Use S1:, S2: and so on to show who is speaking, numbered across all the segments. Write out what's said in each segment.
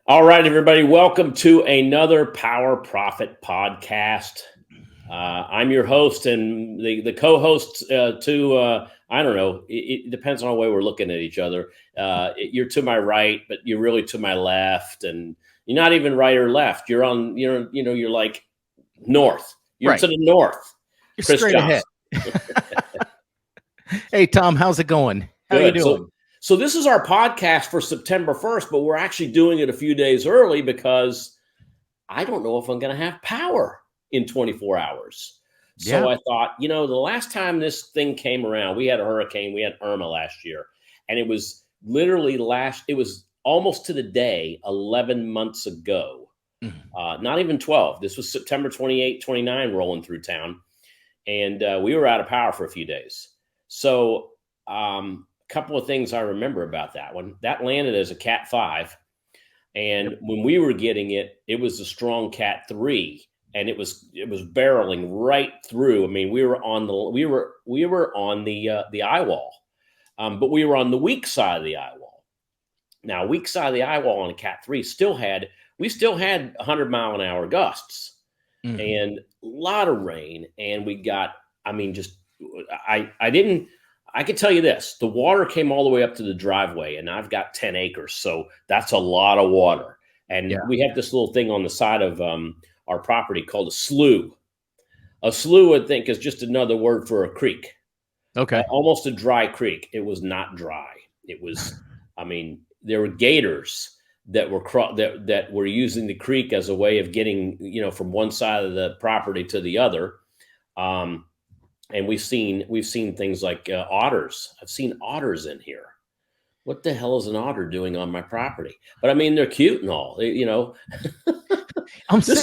S1: All right, everybody, welcome to another Power Profit podcast. I'm your host, and the co-host I don't know, it depends on the way we're looking at each other. You're to my right, but you're really to my left, and you're not even right or left. You're like north. You're
S2: Right.
S1: to the north.
S2: You're
S1: Chris
S2: straight
S1: Johnson.
S2: ahead. Hey, Tom, how's it going? How you
S1: Good.
S2: doing?
S1: So this is our podcast for September 1st, but we're actually doing it a few days early because I don't know if I'm going to have power in 24 hours. So
S2: Yeah.
S1: I thought, the last time this thing came around, we had a hurricane, we had Irma last year, and it was literally it was almost to the day 11 months ago. Not even 12. This was September 28, 29 rolling through town. And we were out of power for a few days. So a couple of things I remember about that one. That landed as a Cat 5. And when we were getting it, it was a strong Cat 3, and it was barreling right through. I mean, we were on the eye wall, but we were on the weak side of the eye wall. Now, weak side of the eye wall on a Cat 3 still had 100-mile-an-hour gusts and a lot of rain, and we got. I mean, just I can tell you this, the water came all the way up to the driveway, and I've got 10 acres. So that's a lot of water. And we have this little thing on the side of our property called a slough. A slough, I think, is just another word for a creek.
S2: Okay.
S1: Almost a dry creek. It was not dry. It was, there were gators that were using the creek as a way of getting, from one side of the property to the other. And we've seen things like otters. I've seen otters in here. What the hell is an otter doing on my property? But I mean, they're cute and all. This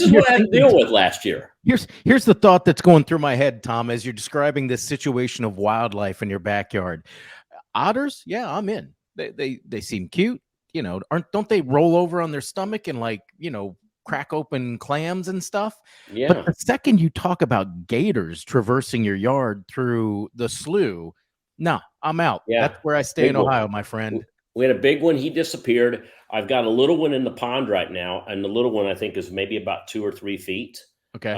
S1: is what I had to deal with last year.
S2: Here's the thought that's going through my head, Tom, as you're describing this situation of wildlife in your backyard. Otters, yeah, I'm in. They seem cute. Don't they roll over on their stomach and crack open clams and stuff?
S1: Yeah.
S2: But the second you talk about gators traversing your yard through the slough, no, I'm out.
S1: Yeah.
S2: That's where I stay in Ohio, my friend.
S1: We had a big one. He disappeared. I've got a little one in the pond right now, and the little one I think is maybe about 2 or 3 feet.
S2: Okay.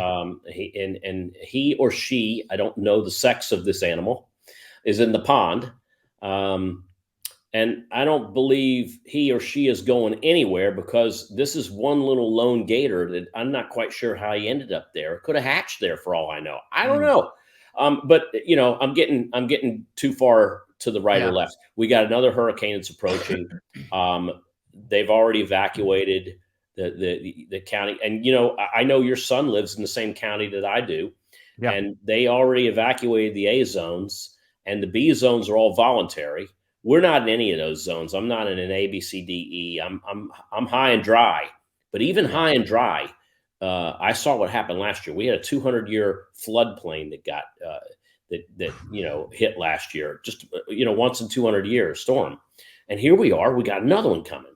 S1: He or she, I don't know the sex of this animal, is in the pond. And I don't believe he or she is going anywhere because this is one little lone gator that I'm not quite sure how he ended up there. Could have hatched there for all I know. I don't know. But I'm getting too far to the right or left. We got another hurricane that's approaching. They've already evacuated the county, and I know your son lives in the same county that I do, and they already evacuated the A zones, and the B zones are all voluntary. We're not in any of those zones. I'm not in an A, B, C, D, E. I'm high and dry, but even high and dry, I saw what happened last year. We had a 200-year floodplain that got that hit last year, just once in 200 years storm, and here we are. We got another one coming,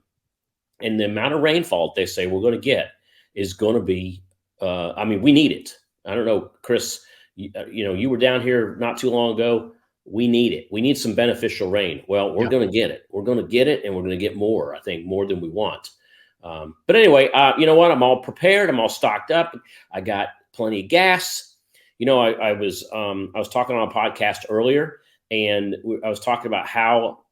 S1: and the amount of rainfall they say we're going to get is going to be. We need it. I don't know, Chris. You were down here not too long ago. We need it. We need some beneficial rain. Well, we're going to get it. We're going to get it, and we're going to get more. I think more than we want. But anyway, you know what? I'm all prepared. I'm all stocked up. I got plenty of gas. I was talking on a podcast earlier, and I was talking about how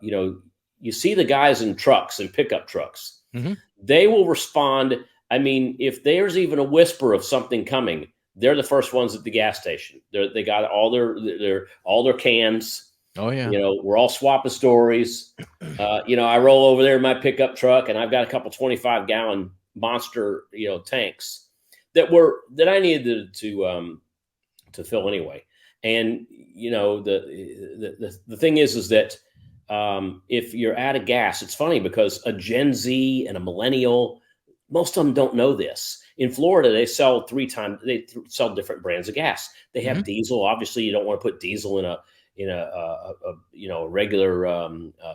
S1: you see the guys in trucks and pickup trucks. Mm-hmm. They will respond. I mean, if there's even a whisper of something coming, they're the first ones at the gas station. They got all their cans.
S2: Oh yeah.
S1: We're all swapping stories. I roll over there in my pickup truck, and I've got a couple 25-gallon monster, tanks that I needed to fill anyway. And the thing is that if you're out of gas, it's funny because a Gen Z and a millennial, most of them don't know this. In Florida, they sell different brands of gas. They have diesel. Obviously, you don't want to put diesel in a regular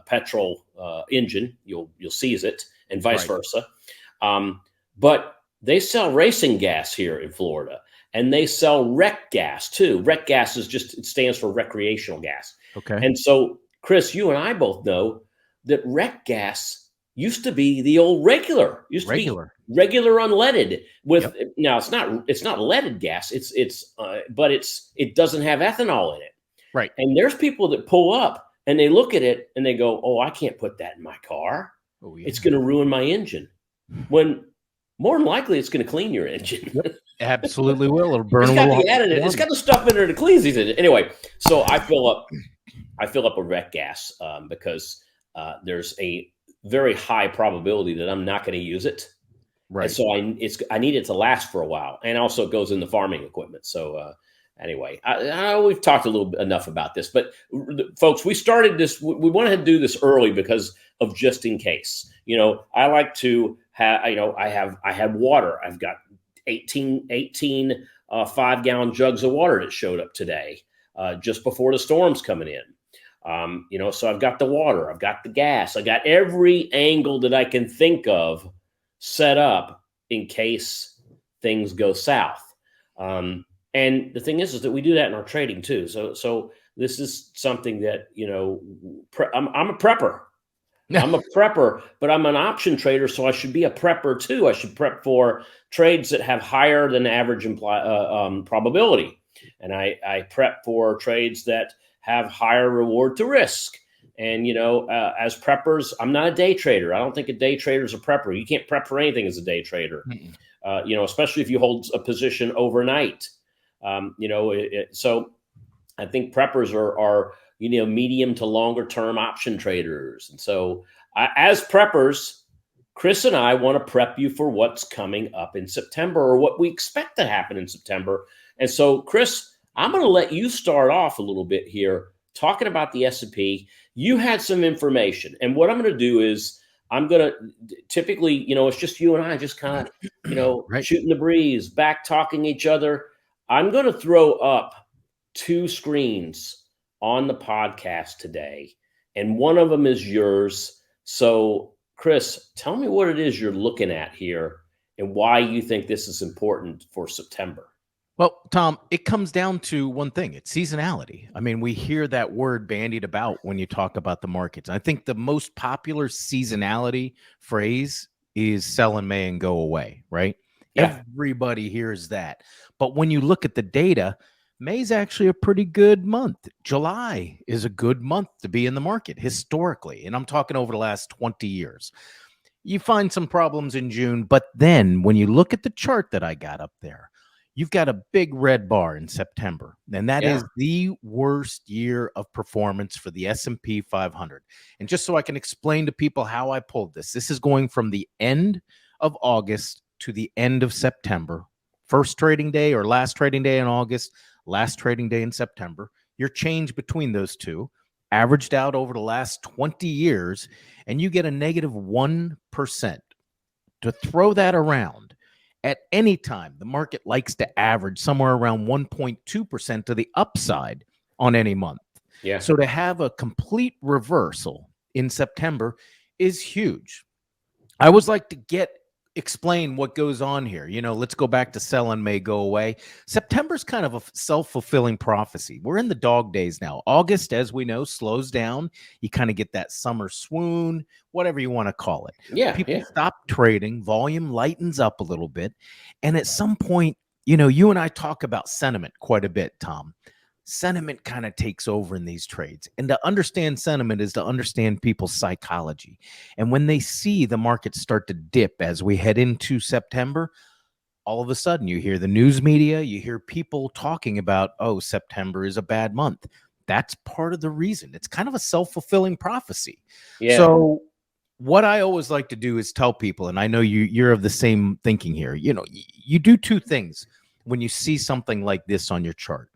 S1: petrol engine. You'll seize it, and vice versa. But they sell racing gas here in Florida, and they sell rec gas too. Rec gas it stands for recreational gas.
S2: Okay.
S1: And so, Chris, you and I both know that rec gas used to be the old regular. Used to be regular unleaded with now it's not leaded gas. But it doesn't have ethanol in it.
S2: Right.
S1: And there's people that pull up and they look at it and they go, "Oh, I can't put that in my car.
S2: Oh, yeah.
S1: It's going to ruin my engine." When more than likely it's going to clean your engine.
S2: Yep. Absolutely will. It'll burn
S1: It's
S2: a
S1: got
S2: little.
S1: the additive. It's got the stuff in there that cleans these. Anyway, so I fill up a wreck gas because there's a very high probability that I'm not going to use it.
S2: Right.
S1: And so I need it to last for a while, and also it goes in the farming equipment. So anyway, we've talked a little bit enough about this, but folks, we started this. We wanted to do this early because of just in case. I like to have. I have water. I've got 18 5-gallon jugs of water that showed up today, just before the storm's coming in. So I've got the water, I've got the gas, I got every angle that I can think of set up in case things go south. And the thing is that we do that in our trading too. So this is something that, I'm a prepper. I'm a prepper, but I'm an option trader, so I should be a prepper too. I should prep for trades that have higher than average probability. And I prep for trades that have higher reward to risk. And, as preppers, I'm not a day trader. I don't think a day trader is a prepper. You can't prep for anything as a day trader, especially if you hold a position overnight. So I think preppers are medium to longer term option traders. And so as preppers, Chris and I want to prep you for what's coming up in September or what we expect to happen in September. And so, Chris, I'm going to let you start off a little bit here talking about the S&P. You had some information. And what I'm going to do is I'm going to typically, it's just you and I just kind of,
S2: right.
S1: shooting the breeze, back talking each other. I'm going to throw up 2 screens on the podcast today, and one of them is yours. So, Chris, tell me what it is you're looking at here and why you think this is important for September.
S2: Well, Tom, it comes down to one thing. It's seasonality. I mean, we hear that word bandied about when you talk about the markets. I think the most popular seasonality phrase is sell in May and go away, right? Yeah. Everybody hears that. But when you look at the data, May's actually a pretty good month. July is a good month to be in the market historically. And I'm talking over the last 20 years. You find some problems in June, but then when you look at the chart that I got up there, you've got a big red bar in September, and that is the worst year of performance for the S&P 500. And just so I can explain to people how I pulled this, this is going from the end of August to the end of September. First trading day or last trading day in August, last trading day in September. Your change between those two averaged out over the last 20 years, and you get a negative 1%. To throw that around, at any time, the market likes to average somewhere around 1.2% to the upside on any month. Yeah. So to have a complete reversal in September is huge. I always like to explain what goes on here. Let's go back to sell in May, go away. September's kind of a self-fulfilling prophecy. We're in the dog days now. August, as we know, slows down. You kind of get that summer swoon, whatever you want to call it. Yeah. People stop trading, volume lightens up a little bit. And at some point, you and I talk about sentiment quite a bit, Tom. Sentiment kind of takes over in these trades. And to understand sentiment is to understand people's psychology. And when they see the markets start to dip as we head into September, all of a sudden you hear the news media, you hear people talking about, oh, September is a bad month. That's part of the reason. It's kind of a self-fulfilling prophecy. Yeah. So what I always like to do is tell people, and I know you're of the same thinking here, you do 2 things when you see something like this on your chart.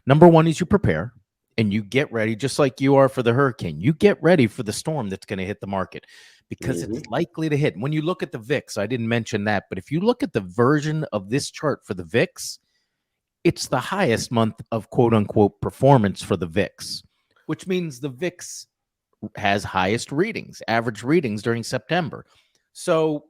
S2: Number one is you prepare and you get ready, just like you are for the hurricane. You get ready for the storm that's going to hit the market because it's likely to hit. When you look at the VIX, I didn't mention that, but if you look at the version of this chart for the VIX, it's the highest month of quote unquote performance for the VIX, which means the VIX has highest readings, average readings during September. So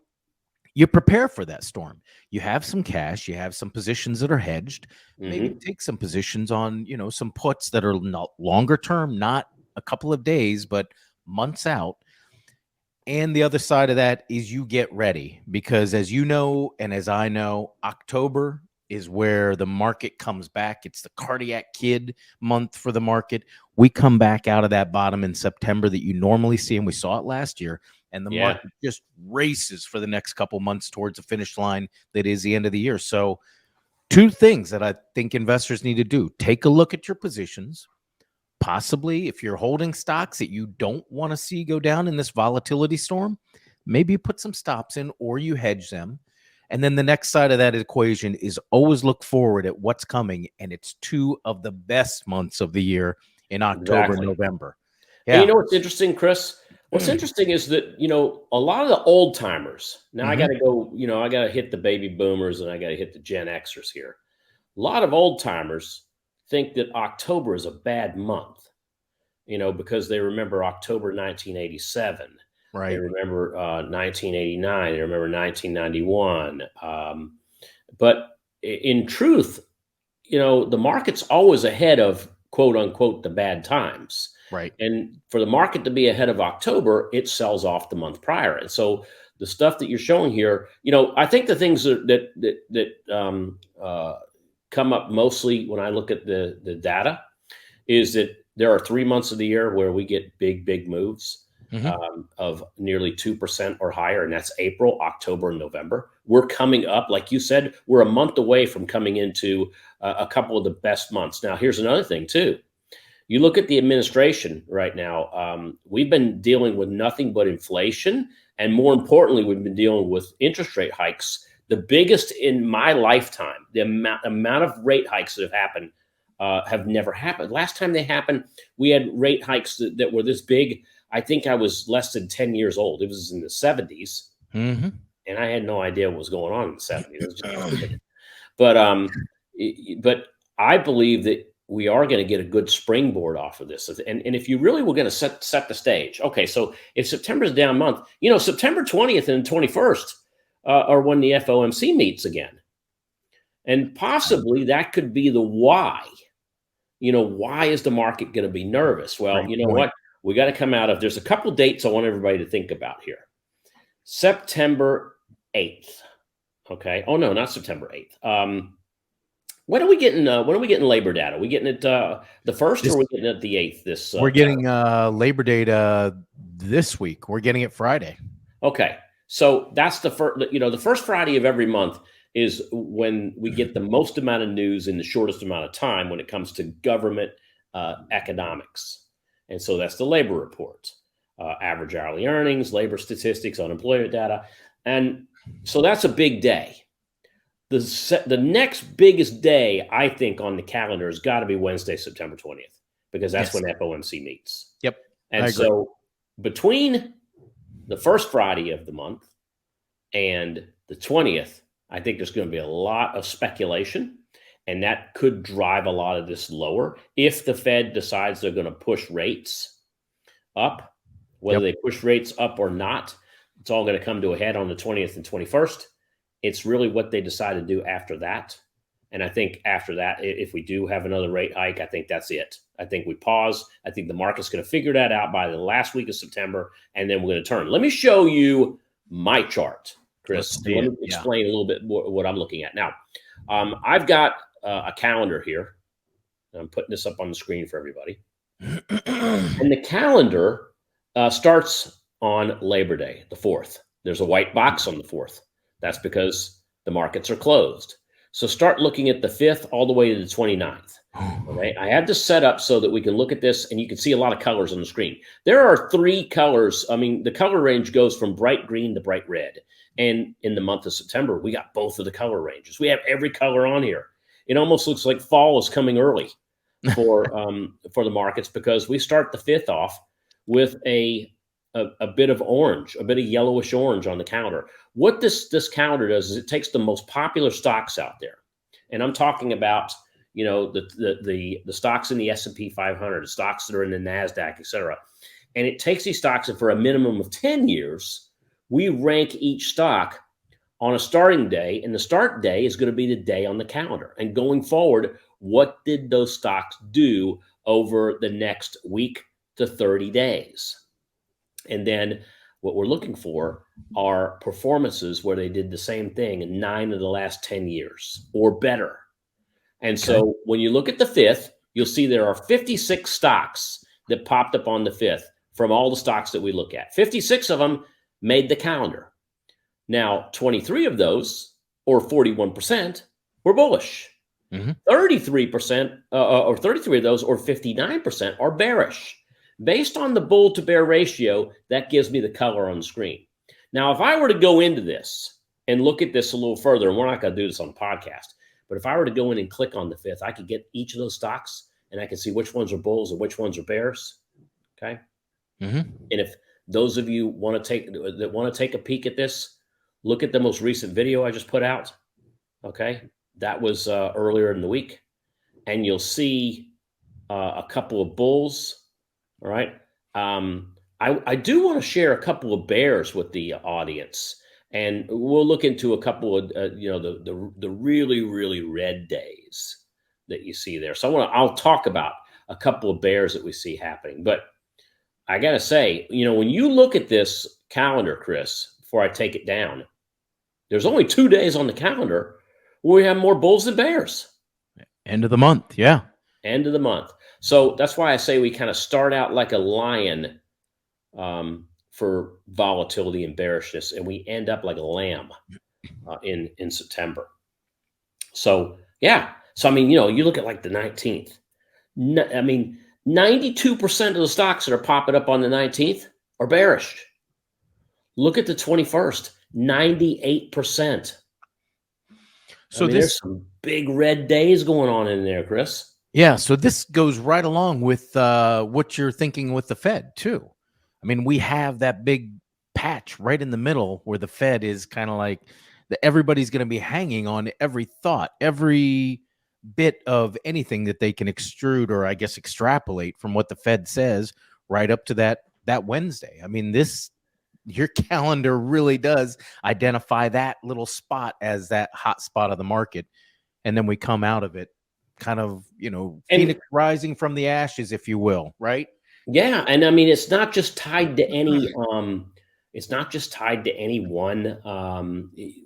S2: you prepare for that storm. You have some cash. You have some positions that are hedged. Maybe take some positions on, some puts that are not longer term, not a couple of days, but months out. And the other side of that is you get ready, because as you know, and as I know, October is where the market comes back. It's the cardiac kid month for the market. We come back out of that bottom in September that you normally see, and we saw it last year. And the
S1: Yeah,
S2: market just races for the next couple months towards a finish line that is the end of the year. So, two things that I think investors need to do: take a look at your positions. Possibly, if you're holding stocks that you don't want to see go down in this volatility storm, maybe you put some stops in or you hedge them. And then the next side of that equation is always look forward at what's coming. And it's two of the best months of the year in October and
S1: exactly.
S2: November.
S1: And you
S2: Yeah.
S1: know what's interesting, Chris? What's interesting is that, a lot of the old timers, now I got
S2: Hmm.
S1: to go, I got to hit the baby boomers and I got to hit the Gen Xers here. A lot of old timers think that October is a bad month, because they remember October 1987. They
S2: Right.
S1: remember 1989. They remember 1991. But in truth, the market's always ahead of quote unquote the bad times.
S2: Right.
S1: And for the market to be ahead of October, it sells off the month prior. And so the stuff that you're showing here, I think the things that come up mostly when I look at the data is that there are 3 months of the year where we get big moves
S2: Hmm.
S1: of nearly 2% or higher, and that's April, October, and November. We're coming up, like you said, we're a month away from coming into a couple of the best months. Now, here's another thing, too. You look at the administration right now, we've been dealing with nothing but inflation. And more importantly, we've been dealing with interest rate hikes, the biggest in my lifetime. The amount of rate hikes that have happened have never happened. Last time they happened, we had rate hikes that were this big. I think I was less than 10 years old. It was in the 70s.
S2: Hmm.
S1: And I had no idea what was going on in the 70s. I was just a kid. But but I believe that we are going to get a good springboard off of this. And if you really were going to set the stage, okay, so if September's a down month, September 20th and 21st are when the FOMC meets again. And possibly that could be the why. Why is the market going to be nervous? Well,
S2: Great
S1: you know
S2: point.
S1: what? We got to come out of, there's a couple dates I want everybody to think about here. September 8th. Okay. Oh no, not September 8th. When are we getting labor data? Are we getting it the first, or
S2: This,
S1: are we getting it the 8th this
S2: we're
S1: time?
S2: getting Labor Day this week. We're getting it Friday.
S1: Okay. So that's the first, the first Friday of every month is when we get the most amount of news in the shortest amount of time when it comes to government economics. And so that's the labor report, average hourly earnings, labor statistics, unemployment data. And so that's a big day. The next biggest day, I think, on the calendar has got to be Wednesday, September 20th, because that's
S2: Yes.
S1: when FOMC meets.
S2: Yep. I
S1: And
S2: agree.
S1: so between the first Friday of the month and the 20th, I think there's going to be a lot of speculation, and that could drive a lot of this lower if the Fed decides they're going to push rates up. Whether
S2: Yep.
S1: they push rates up or not, it's all going to come to a head on the 20th and 21st. It's really what they decide to do after that. And I think after that, if we do have another rate hike, I think that's it. I think we pause. I think the market's going to figure that out by the last week of September, and then we're going to turn. Let me show you my chart,
S2: Let's
S1: Chris, and
S2: see
S1: let
S2: it.
S1: me
S2: Yeah.
S1: explain a little bit what I'm looking at. Now, I've got a calendar here. I'm putting this up on the screen for everybody. And the calendar starts on Labor Day, the 4th. There's a white box on the 4th. That's because the markets are closed. So start looking at the 5th all the way to the 29th. Okay. I have this set up so that we can look at this and you can see a lot of colors on the screen. There are 3 colors. I mean, the color range goes from bright green to bright red. And in the month of September, we got both of the color ranges. We have every color on here. It almost looks like fall is coming early for the markets, because we start the 5th off with a bit of orange, a bit of yellowish orange on the calendar. What this calendar does is it takes the most popular stocks out there, and I'm talking about the stocks in the S&P 500, the stocks that are in the Nasdaq, et cetera, and it takes these stocks, and for a minimum of 10 years, we rank each stock on a starting day, and the start day is going to be the day on the calendar. And going forward, what did those stocks do over the next week to 30 days? And then what we're looking for are performances where they did the same thing in 9 of the last 10 years or better. And so when you look at the 5th, you'll see there are 56 stocks that popped up on the 5th from all the stocks that we look at. 56 of them made the calendar. Now, 23 of those, or 41%, were bullish. 33% or 33 of those, or 59%, are bearish. Based on the bull to bear ratio, that gives me the color on the screen. Now, if I were to go into this and look at this a little further, and we're not going to do this on the podcast, but if I were to go in and click on the 5th, I could get each of those stocks and I can see which ones are bulls and which ones are bears. Okay. And if those of you want to take a peek at this, look at the most recent video I just put out. Okay. That was earlier in the week. And you'll see a couple of bulls. All right. I do want to share a couple of bears with the audience. And we'll look into a couple of, the really, really red days that you see there. So I'll talk about a couple of bears that we see happening. But I got to say, when you look at this calendar, Chris, before I take it down, there's only 2 days on the calendar where we have more bulls than bears.
S2: End of the month. Yeah.
S1: End of the month. So that's why I say we kind of start out like a lion for volatility and bearishness, and we end up like a lamb in September. So, yeah. So, you look at like the 19th. 92% of the stocks that are popping up on the 19th are bearish. Look at the 21st, 98%. So there's some big red days going on in there, Chris.
S2: Yeah. So this goes right along with what you're thinking with the Fed too. We have that big patch right in the middle where the Fed is kind of like everybody's going to be hanging on every thought, every bit of anything that they can extrude or I guess extrapolate from what the Fed says right up to that Wednesday. Your calendar really does identify that little spot as that hot spot of the market. And then we come out of it kind of, Phoenix rising from the ashes, if you will, right?
S1: Yeah. And it's not just tied to any,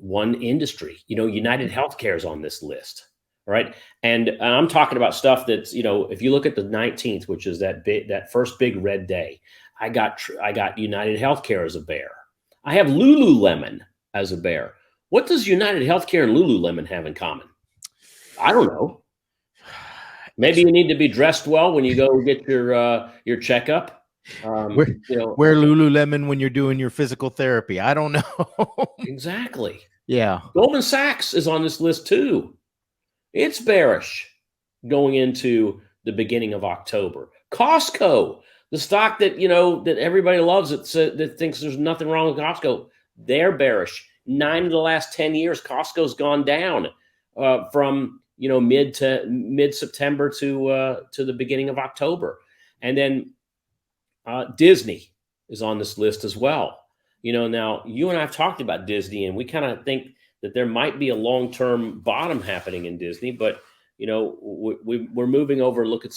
S1: one industry. United Healthcare is on this list, right? And I'm talking about stuff that's, if you look at the 19th, which is that first big red day, I got United Healthcare as a bear. I have Lululemon as a bear. What does United Healthcare and Lululemon have in common? I don't know. Maybe you need to be dressed well when you go get your checkup.
S2: Wear Lululemon when you're doing your physical therapy. I don't know.
S1: Exactly.
S2: Yeah.
S1: Goldman Sachs is on this list too. It's bearish going into the beginning of October. Costco, the stock that that everybody loves, that thinks there's nothing wrong with Costco, they're bearish. 9 of the last 10 years, Costco's gone down from mid September to the beginning of October, and then Disney is on this list as well. Now you and I have talked about Disney, and we kind of think that there might be a long-term bottom happening in Disney, but we're moving over looking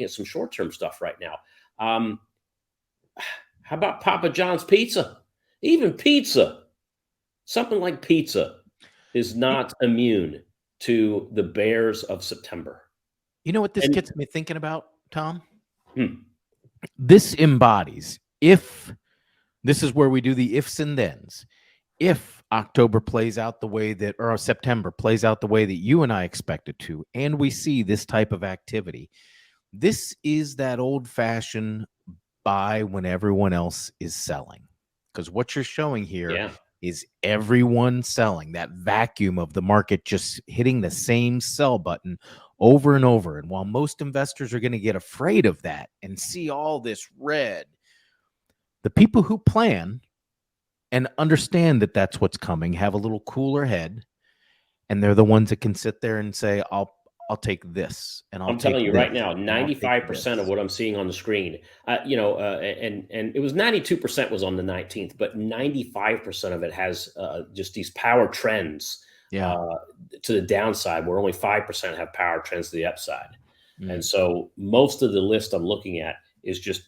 S1: at some short-term stuff right now. How about Papa John's Pizza? Even pizza, something like pizza, is not immune to the bears of September.
S2: You know what this gets me thinking about, Tom? This embodies, if this is where we do the ifs and thens, if October plays out the way that, or September plays out the way that you and I expect it to, and we see this type of activity, this is that old-fashioned buy when everyone else is selling. Because what you're showing here is everyone selling, that vacuum of the market just hitting the same sell button over and over. And while most investors are going to get afraid of that and see all this red, the people who plan and understand that that's what's coming have a little cooler head, and they're the ones that can sit there and say, I'll take this, and I'm
S1: telling you right now, 95% of what I'm seeing on the screen, and it was 92% was on the 19th, but 95% of it has just these power trends to the downside, where only 5% have power trends to the upside. And so most of the list I'm looking at is just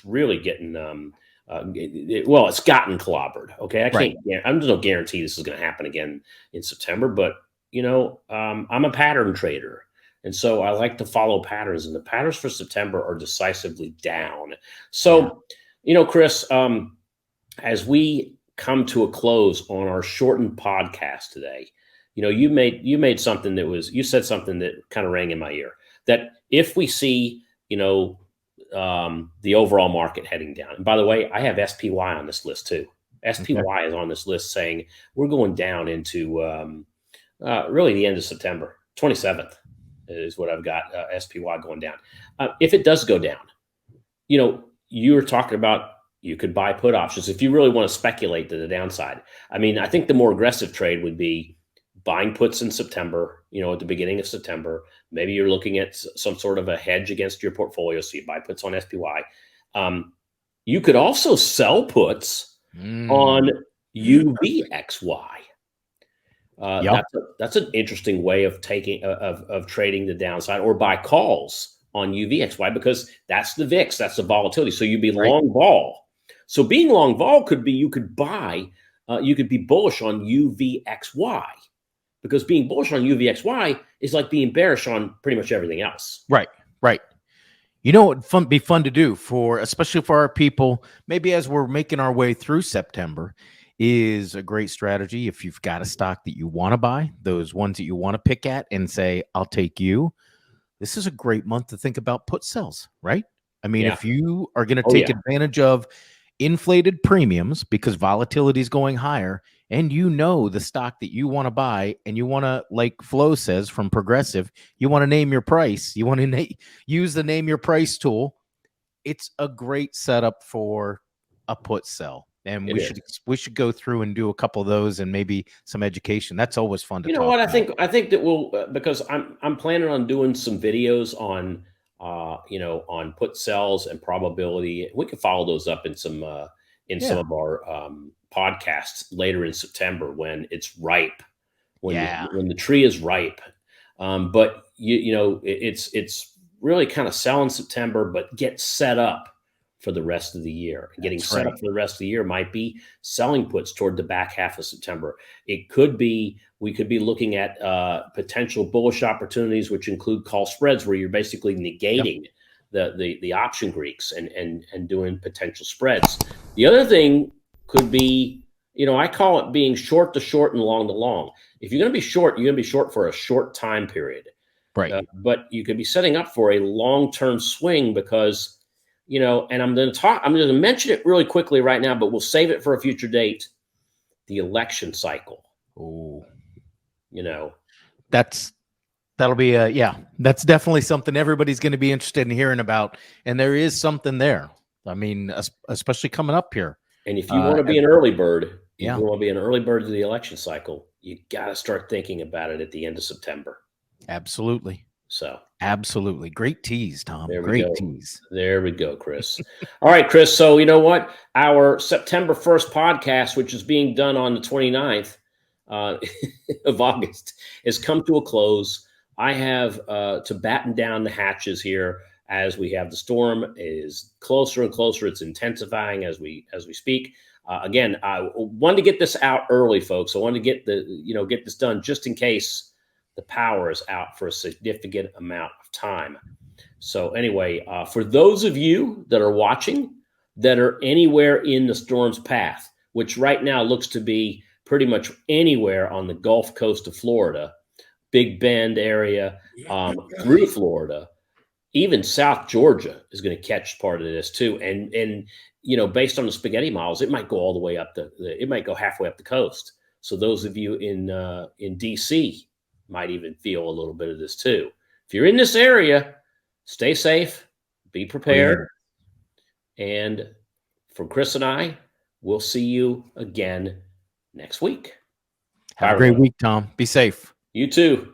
S1: really getting Well, it's gotten clobbered. Okay, I
S2: Right.
S1: can't. I'm just no guarantee this is going to happen again in September. But I'm a pattern trader, and so I like to follow patterns. And the patterns for September are decisively down. So, Chris, as we come to a close on our shortened podcast today, you made something you said something that kind of rang in my ear, that if we see the overall market heading down. And by the way, I have SPY on this list too. SPY is on this list saying we're going down into really the end of September. 27th is what I've got, SPY going down. If it does go down, you were talking about you could buy put options if you really want to speculate to the downside. I mean, I think the more aggressive trade would be buying puts in September, at the beginning of September. Maybe you're looking at some sort of a hedge against your portfolio, so you buy puts on SPY. You could also sell puts on UVXY. That's an interesting way of trading the downside, or buy calls on UVXY, because that's the VIX, that's the volatility. So you'd be long vol. So being long vol could be you could be bullish on UVXY. Because being bullish on UVXY is like being bearish on pretty much everything else.
S2: Right. You know what would be fun to do, especially for our people, maybe as we're making our way through September, is a great strategy. If you've got a stock that you want to buy, those ones that you want to pick at and say, I'll take you. This is a great month to think about put sells, right? I mean, if you are going to take advantage of inflated premiums because volatility is going higher, and the stock that you want to buy, and you want to, like Flo says from Progressive, you want to name your price, you want to use the name your price tool. It's a great setup for a put sell, and we should go through and do a couple of those and maybe some education. That's always fun to talk about.
S1: I think that we'll because I'm planning on doing some videos on on put sells and probability. We can follow those up in some of our podcasts later in September when it's ripe, when the tree is ripe. But it's really kind of sell in September, but get set up for the rest of the year. Getting set up for the rest of the year might be selling puts toward the back half of September. It could be, we could be looking at potential bullish opportunities, which include call spreads, where you're basically negating the option Greeks and doing potential spreads. The other thing could be, I call it being short to short and long to long. If you're going to be short, you're going to be short for a short time period.
S2: Right.
S1: But you could be setting up for a long-term swing because, and I'm going to mention it really quickly right now, but we'll save it for a future date. The election cycle.
S2: Oh, that'll be that's definitely something everybody's going to be interested in hearing about. And there is something there. I mean, especially coming up here.
S1: And if you want to be an early bird, you want to be an early bird to the election cycle, you got to start thinking about it at the end of September.
S2: Absolutely.
S1: So
S2: absolutely. Great tease, Tom. Great tease.
S1: There we go, Chris. All right, Chris. So you know what? Our September 1st podcast, which is being done on the 29th of August, has come to a close. I have to batten down the hatches here as we have the storm is closer and closer. It's intensifying as we speak. Again, I wanted to get this out early, folks. I wanted to get this done just in case the power is out for a significant amount of time. So anyway, for those of you that are watching that are anywhere in the storm's path, which right now looks to be pretty much anywhere on the Gulf Coast of Florida, Big Bend area, through Florida, even South Georgia is going to catch part of this too. And based on the spaghetti models, it might go all the way up it might go halfway up the coast. So those of you in DC might even feel a little bit of this too. If you're in this area, stay safe, be prepared. And from Chris and I, we'll see you again next week.
S2: Have a great week, Tom. Be safe.
S1: You too.